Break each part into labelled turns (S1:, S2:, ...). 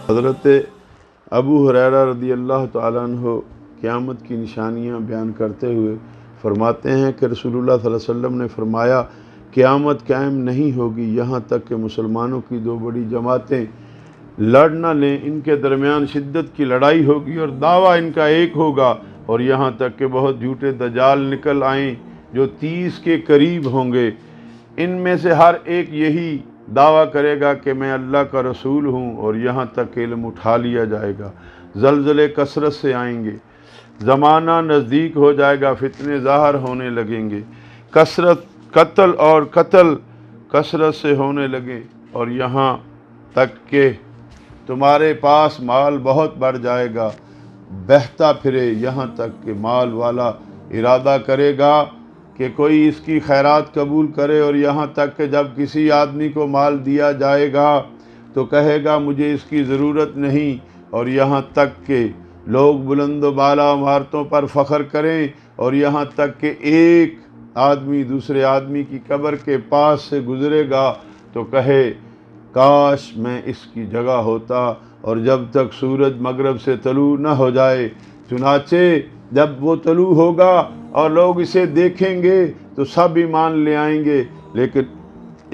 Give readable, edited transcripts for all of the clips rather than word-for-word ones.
S1: حضرت ابو ہریرہ رضی اللہ تعالیٰ عنہ قیامت کی نشانیاں بیان کرتے ہوئے فرماتے ہیں کہ رسول اللہ صلی اللہ علیہ وسلم نے فرمایا قیامت قائم نہیں ہوگی یہاں تک کہ مسلمانوں کی دو بڑی جماعتیں لڑ نہ لیں، ان کے درمیان شدت کی لڑائی ہوگی اور دعویٰ ان کا ایک ہوگا، اور یہاں تک کہ بہت جھوٹے دجال نکل آئیں جو 30 کے قریب ہوں گے، ان میں سے ہر ایک یہی دعویٰ کرے گا کہ میں اللہ کا رسول ہوں، اور یہاں تک کہ علم اٹھا لیا جائے گا، زلزلے کثرت سے آئیں گے، زمانہ نزدیک ہو جائے گا، فتنے ظاہر ہونے لگیں گے، قتل کثرت سے ہونے لگے، اور یہاں تک کہ تمہارے پاس مال بہت بڑھ جائے گا، بہتا پھرے، یہاں تک کہ مال والا ارادہ کرے گا کہ کوئی اس کی خیرات قبول کرے، اور یہاں تک کہ جب کسی آدمی کو مال دیا جائے گا تو کہے گا مجھے اس کی ضرورت نہیں، اور یہاں تک کہ لوگ بلند و بالا عمارتوں پر فخر کریں، اور یہاں تک کہ ایک آدمی دوسرے آدمی کی قبر کے پاس سے گزرے گا تو کہے کاش میں اس کی جگہ ہوتا، اور جب تک سورج مغرب سے طلوع نہ ہو جائے، چنانچہ جب وہ طلوع ہوگا اور لوگ اسے دیکھیں گے تو سب ایمان لے آئیں گے، لیکن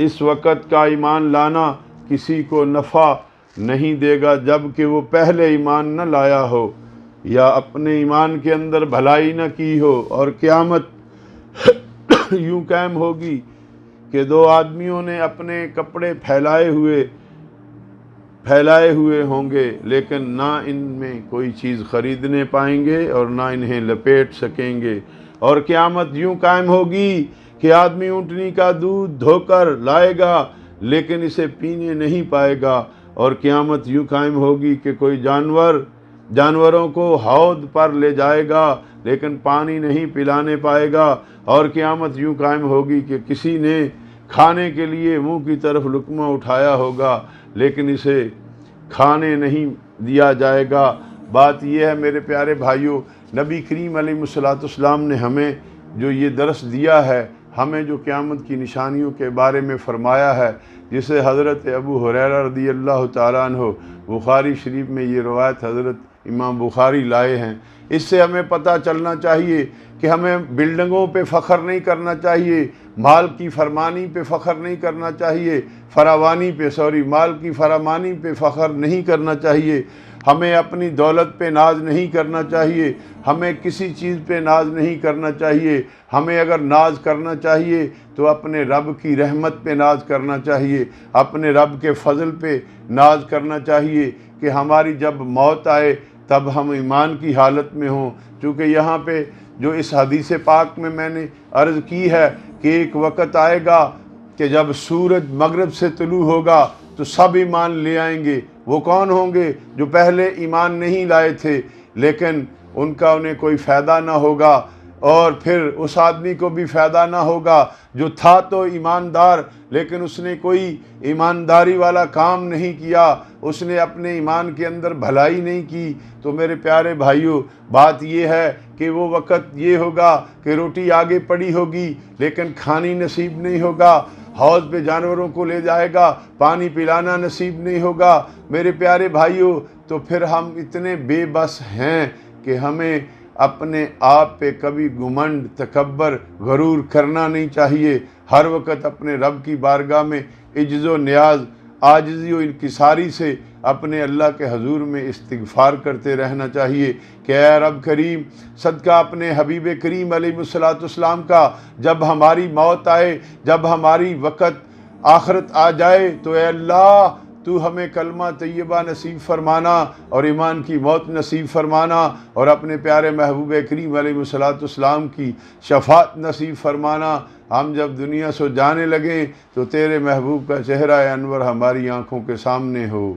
S1: اس وقت کا ایمان لانا کسی کو نفع نہیں دے گا جب کہ وہ پہلے ایمان نہ لایا ہو یا اپنے ایمان کے اندر بھلائی نہ کی ہو، اور قیامت یوں قائم ہوگی کہ دو آدمیوں نے اپنے کپڑے پھیلائے ہوئے ہوں گے، لیکن نہ ان میں کوئی چیز خریدنے پائیں گے اور نہ انہیں لپیٹ سکیں گے، اور قیامت یوں قائم ہوگی کہ آدمی اونٹنی کا دودھ دھو کر لائے گا لیکن اسے پینے نہیں پائے گا، اور قیامت یوں قائم ہوگی کہ کوئی جانوروں کو حوض پر لے جائے گا لیکن پانی نہیں پلانے پائے گا، اور قیامت یوں قائم ہوگی کہ کسی نے کھانے کے لیے منہ کی طرف لقمہ اٹھایا ہوگا لیکن اسے کھانے نہیں دیا جائے گا۔ بات یہ ہے میرے پیارے بھائیوں، نبی کریم علیہ السلام نے ہمیں جو یہ درس دیا ہے، ہمیں جو قیامت کی نشانیوں کے بارے میں فرمایا ہے، جسے حضرت ابو ہریرہ رضی اللہ تعالیٰ عنہ بخاری شریف میں یہ روایت حضرت امام بخاری لائے ہیں، اس سے ہمیں پتہ چلنا چاہیے کہ ہمیں بلڈنگوں پہ فخر نہیں کرنا چاہیے، مال کی فرمانی پہ فخر نہیں کرنا چاہیے، مال کی فرامانی پہ فخر نہیں کرنا چاہیے، ہمیں اپنی دولت پہ ناز نہیں کرنا چاہیے، ہمیں کسی چیز پہ ناز نہیں کرنا چاہیے، ہمیں اگر ناز کرنا چاہیے تو اپنے رب کی رحمت پہ ناز کرنا چاہیے، اپنے رب کے فضل پہ ناز کرنا چاہیے کہ ہماری جب موت آئے تب ہم ایمان کی حالت میں ہوں، چونکہ یہاں پہ جو اس حدیث پاک میں نے عرض کی ہے کہ ایک وقت آئے گا کہ جب سورج مغرب سے طلوع ہوگا تو سب ایمان لے آئیں گے۔ وہ کون ہوں گے؟ جو پہلے ایمان نہیں لائے تھے، لیکن انہیں کوئی فائدہ نہ ہوگا، اور پھر اس آدمی کو بھی فائدہ نہ ہوگا جو تھا تو ایماندار لیکن اس نے کوئی ایمانداری والا کام نہیں کیا، اس نے اپنے ایمان کے اندر بھلائی نہیں کی۔ تو میرے پیارے بھائیوں، بات یہ ہے کہ وہ وقت یہ ہوگا کہ روٹی آگے پڑی ہوگی لیکن کھانی نصیب نہیں ہوگا، حوض پہ جانوروں کو لے جائے گا، پانی پلانا نصیب نہیں ہوگا۔ میرے پیارے بھائیوں، تو پھر ہم اتنے بے بس ہیں کہ ہمیں اپنے آپ پہ کبھی گھمنڈ، تکبر، غرور کرنا نہیں چاہیے، ہر وقت اپنے رب کی بارگاہ میں عجز و نیاز، عاجزی و انکساری سے اپنے اللہ کے حضور میں استغفار کرتے رہنا چاہیے کہ اے رب کریم، صدقہ اپنے حبیب کریم علیہ السلام کا، جب ہماری موت آئے، جب ہماری وقت آخرت آ جائے تو اے اللہ تو ہمیں کلمہ طیبہ نصیب فرمانا اور ایمان کی موت نصیب فرمانا، اور اپنے پیارے محبوب کریم علیہ السلام کی شفاعت نصیب فرمانا۔ ہم جب دنیا سے جانے لگیں تو تیرے محبوب کا چہرہ انور ہماری آنکھوں کے سامنے ہو۔